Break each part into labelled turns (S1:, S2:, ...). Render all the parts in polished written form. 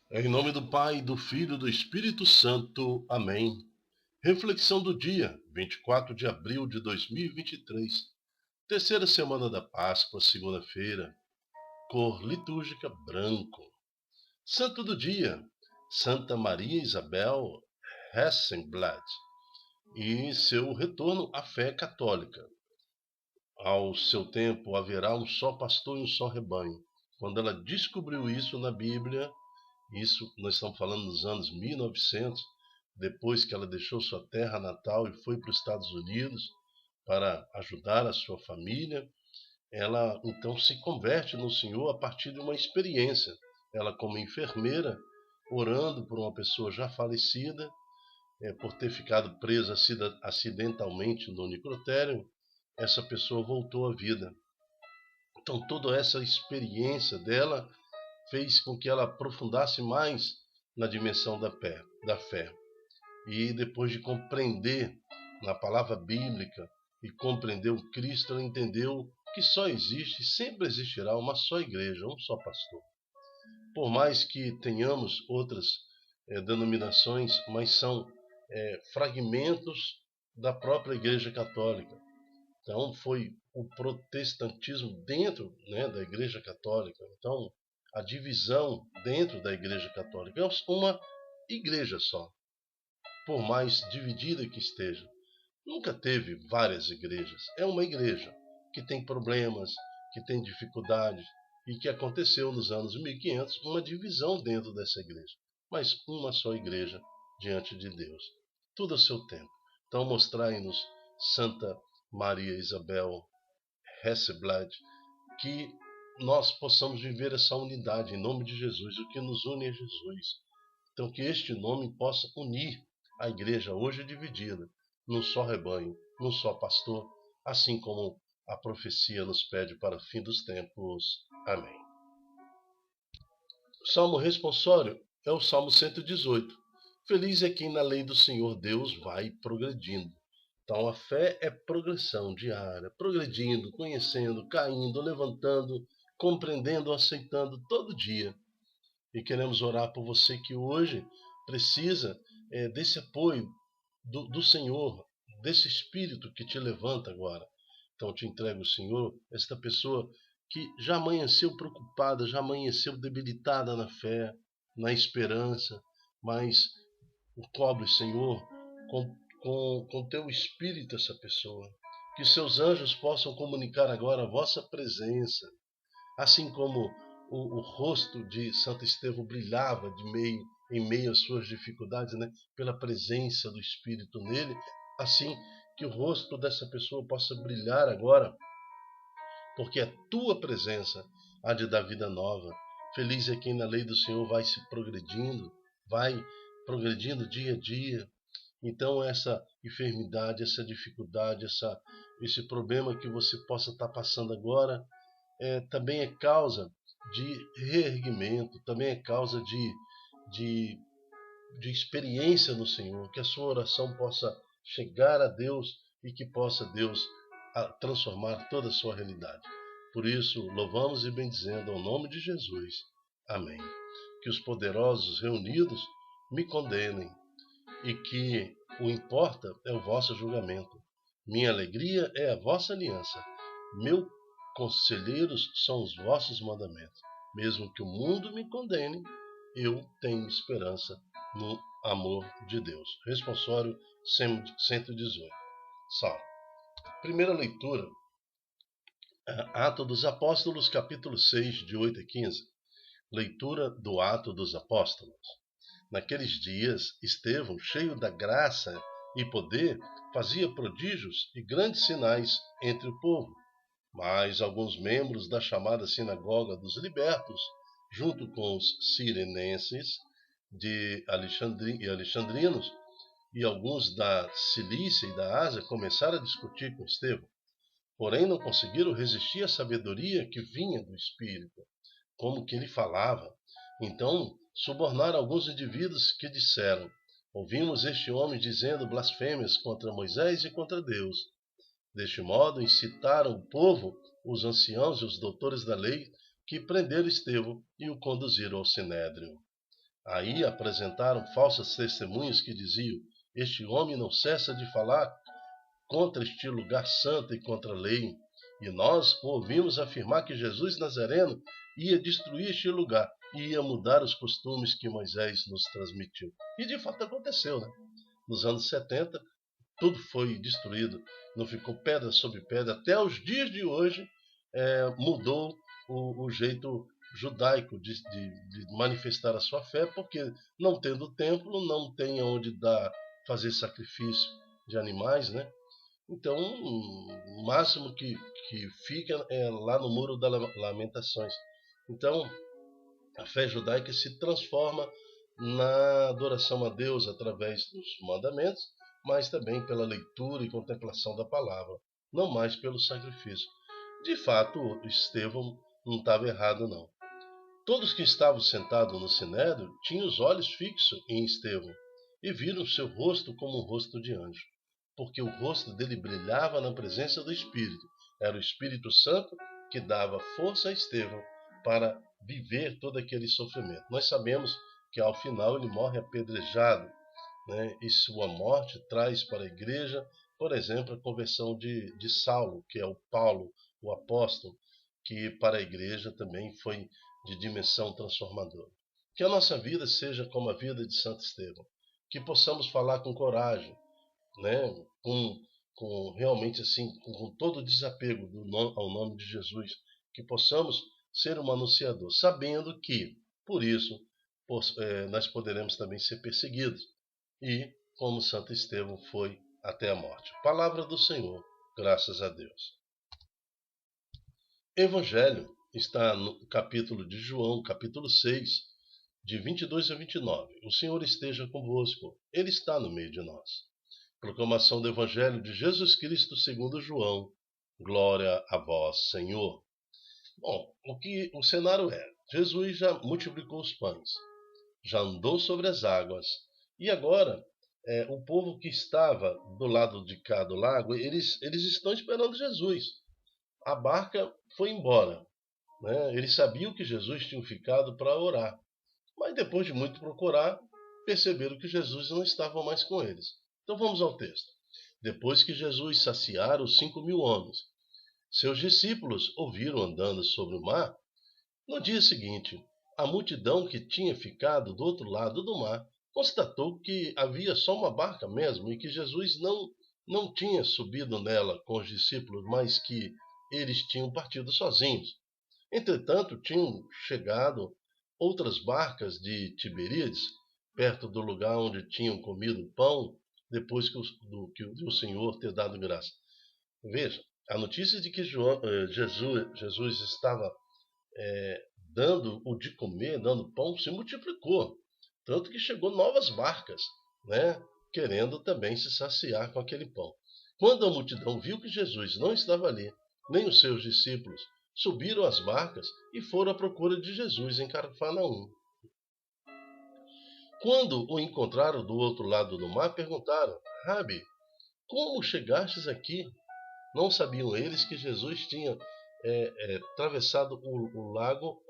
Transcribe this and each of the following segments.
S1: Em nome do Pai, do Filho e do Espírito Santo. Amém. Reflexão do dia, 24 de abril de 2023. Terceira semana da Páscoa, segunda-feira. Cor litúrgica branco. Santo do dia, Santa Maria Isabel Hessenblatt e seu retorno à fé católica. Ao seu tempo haverá um só pastor e um só rebanho. Quando ela descobriu isso na Bíblia, isso nós estamos falando nos anos 1900, depois que ela deixou sua terra natal e foi para os Estados Unidos para ajudar a sua família, ela então se converte no Senhor a partir de uma experiência. Ela, como enfermeira, orando por uma pessoa já falecida, por ter ficado presa acidentalmente no necrotério, essa pessoa voltou à vida. Então, toda essa experiência dela fez com que ela aprofundasse mais na dimensão da fé. E depois de compreender na palavra bíblica e compreender o Cristo, ela entendeu que só existe, sempre existirá uma só igreja, um só pastor. Por mais que tenhamos outras denominações, mas são fragmentos da própria Igreja Católica. Então foi o protestantismo dentro, da Igreja Católica. Então a divisão dentro da Igreja Católica é uma igreja só, por mais dividida que esteja. Nunca teve várias igrejas. É uma igreja que tem problemas, que tem dificuldades e que aconteceu nos anos 1500 uma divisão dentro dessa igreja. Mas uma só igreja diante de Deus. Tudo a seu tempo. Então mostrai-nos, Santa Maria Isabel Hessenblatt, que nós possamos viver essa unidade em nome de Jesus. O que nos une é Jesus. Então que este nome possa unir a igreja hoje dividida num só rebanho, num só pastor, assim como a profecia nos pede para o fim dos tempos. Amém. O salmo responsório é o Salmo 118. Feliz é quem na lei do Senhor Deus vai progredindo. Então a fé é progressão diária, progredindo, conhecendo, caindo, levantando, compreendendo, aceitando todo dia. E queremos orar por você que hoje precisa desse apoio do Senhor, desse Espírito que te levanta agora. Então te entrego o Senhor, esta pessoa que já amanheceu preocupada, já amanheceu debilitada na fé, na esperança, mas cobre, Senhor, com teu Espírito essa pessoa. Que seus anjos possam comunicar agora a vossa presença, assim como o rosto de Santo Estevão brilhava em meio às suas dificuldades, pela presença do Espírito nele, assim que o rosto dessa pessoa possa brilhar agora, porque a tua presença há de dar vida nova. Feliz é quem na lei do Senhor vai progredindo dia a dia. Então essa enfermidade, essa dificuldade, esse problema que você possa estar passando agora, também é causa de reerguimento, também é causa de, de experiência no Senhor, que a sua oração possa chegar a Deus e que possa Deus transformar toda a sua realidade. Por isso, louvamos e bendizendo ao nome de Jesus. Amém. Que os poderosos reunidos me condenem e que o importa é o vosso julgamento. Minha alegria é a vossa aliança. Meus conselheiros são os vossos mandamentos. Mesmo que o mundo me condene, eu tenho esperança no amor de Deus. Responsório 118. Salmo. Primeira leitura. Atos dos Apóstolos, capítulo 6, de 8 a 15. Leitura do Ato dos Apóstolos. Naqueles dias, Estevão, cheio da graça e poder, fazia prodígios e grandes sinais entre o povo. Mas alguns membros da chamada Sinagoga dos Libertos, junto com os sirenenses e alexandrinos, e alguns da Cilícia e da Ásia, começaram a discutir com Estevão. Porém, não conseguiram resistir à sabedoria que vinha do Espírito, como que ele falava. Então, subornaram alguns indivíduos que disseram: ouvimos este homem dizendo blasfêmias contra Moisés e contra Deus. Deste modo, incitaram o povo, os anciãos e os doutores da lei, que prenderam Estevão e o conduziram ao Sinédrio. Aí apresentaram falsas testemunhas que diziam: este homem não cessa de falar contra este lugar santo e contra a lei. E nós o ouvimos afirmar que Jesus Nazareno ia destruir este lugar e ia mudar os costumes que Moisés nos transmitiu. E de fato aconteceu, né? Nos anos 70, tudo foi destruído, não ficou pedra sobre pedra. Até os dias de hoje mudou o jeito judaico de manifestar a sua fé, porque não tendo templo, não tem onde fazer sacrifício de animais, né? Então, o máximo que fica é lá no Muro das Lamentações. Então, a fé judaica se transforma na adoração a Deus através dos mandamentos, mas também pela leitura e contemplação da palavra, não mais pelo sacrifício. De fato, Estevão não estava errado, não. Todos que estavam sentados no sinédrio tinham os olhos fixos em Estevão e viram seu rosto como um rosto de anjo, porque o rosto dele brilhava na presença do Espírito. Era o Espírito Santo que dava força a Estevão para viver todo aquele sofrimento. Nós sabemos que ao final ele morre apedrejado, né? E sua morte traz para a igreja, por exemplo, a conversão de Saulo, que é o Paulo, o apóstolo, que para a igreja também foi de dimensão transformadora. Que a nossa vida seja como a vida de Santo Estevão, que possamos falar com coragem, né? com realmente assim, com todo o desapego ao nome de Jesus, que possamos ser um anunciador, sabendo que, por isso, nós poderemos também ser perseguidos, e como Santo Estevão foi até a morte. Palavra do Senhor, graças a Deus. Evangelho está no capítulo de João, capítulo 6, de 22 a 29. O Senhor esteja convosco, Ele está no meio de nós. Proclamação do Evangelho de Jesus Cristo segundo João. Glória a vós, Senhor. Bom, o cenário é: Jesus já multiplicou os pães, já andou sobre as águas, e agora o povo que estava do lado de cá do lago, eles estão esperando Jesus. A barca foi embora, né? Eles sabiam que Jesus tinha ficado para orar, mas depois de muito procurar, perceberam que Jesus não estava mais com eles. Então vamos ao texto. Depois que Jesus saciara os 5.000 homens, seus discípulos ouviram andando sobre o mar. No dia seguinte, a multidão que tinha ficado do outro lado do mar constatou que havia só uma barca mesmo e que Jesus não tinha subido nela com os discípulos, mas que eles tinham partido sozinhos. Entretanto, tinham chegado outras barcas de Tiberíades, perto do lugar onde tinham comido pão, depois que o Senhor ter dado graça. Veja, a notícia de que Jesus estava dando o de comer, dando pão, se multiplicou. Tanto que chegou novas barcas, né, querendo também se saciar com aquele pão. Quando a multidão viu que Jesus não estava ali, nem os seus discípulos, subiram as barcas e foram à procura de Jesus em Cafarnaum. Quando o encontraram do outro lado do mar, perguntaram: Rabi, como chegastes aqui? Não sabiam eles que Jesus tinha atravessado o lago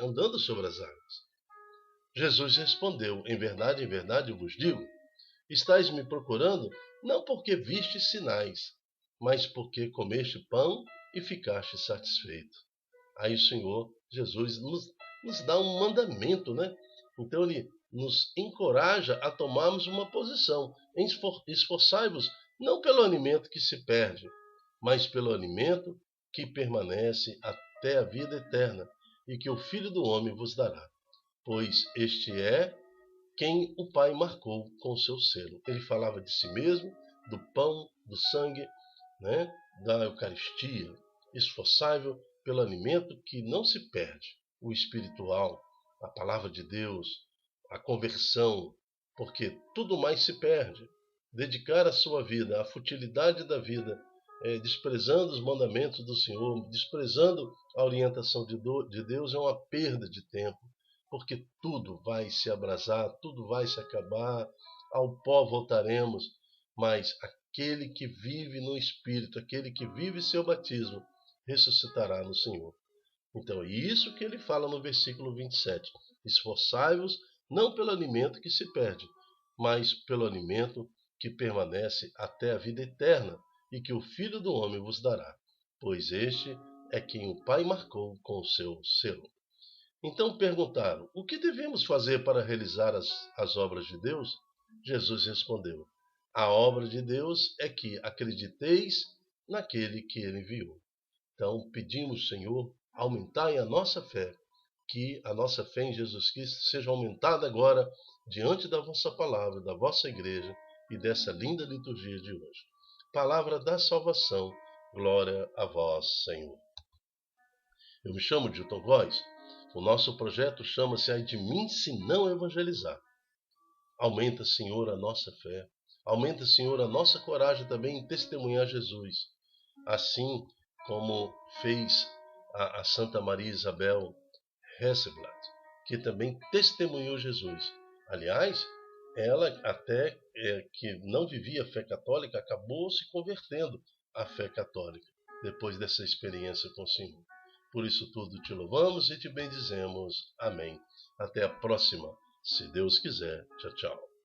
S1: andando sobre as águas. Jesus respondeu: em verdade vos digo, estáis me procurando não porque vistes sinais, mas porque comeste pão e ficaste satisfeito. Aí o Senhor Jesus nos dá um mandamento, né? Então ele nos encoraja a tomarmos uma posição. Esforçai-vos não pelo alimento que se perde, mas pelo alimento que permanece até a vida eterna, e que o Filho do Homem vos dará. Pois este é quem o Pai marcou com o seu selo. Ele falava de si mesmo, do pão, do sangue, né? Da Eucaristia. Esforçai-vos pelo alimento que não se perde, o espiritual, a palavra de Deus, a conversão, porque tudo mais se perde. Dedicar a sua vida à futilidade da vida, desprezando os mandamentos do Senhor, desprezando a orientação de Deus, é uma perda de tempo, porque tudo vai se abrasar, tudo vai se acabar, ao pó voltaremos, mas aquele que vive no Espírito, aquele que vive seu batismo, ressuscitará no Senhor. Então é isso que ele fala no versículo 27. Esforçai-vos não pelo alimento que se perde, mas pelo alimento que permanece até a vida eterna e que o Filho do Homem vos dará, pois este é quem o Pai marcou com o seu selo. Então perguntaram: o que devemos fazer para realizar as obras de Deus? Jesus respondeu: a obra de Deus é que acrediteis naquele que ele enviou. Então pedimos, Senhor, aumentai a nossa fé, que a nossa fé em Jesus Cristo seja aumentada agora diante da vossa palavra, da vossa igreja e dessa linda liturgia de hoje. Palavra da salvação, glória a vós, Senhor. Eu me chamo Dilton Góes. O nosso projeto chama-se Ai de mim se não evangelizar. Aumenta, Senhor, a nossa fé. Aumenta, Senhor, a nossa coragem também em testemunhar Jesus. Assim como fez a Santa Maria Isabel Hesselblatt, que também testemunhou Jesus. Aliás, ela até que não vivia a fé católica, acabou se convertendo à fé católica, depois dessa experiência com o Senhor. Por isso tudo te louvamos e te bendizemos. Amém. Até a próxima, se Deus quiser. Tchau, tchau.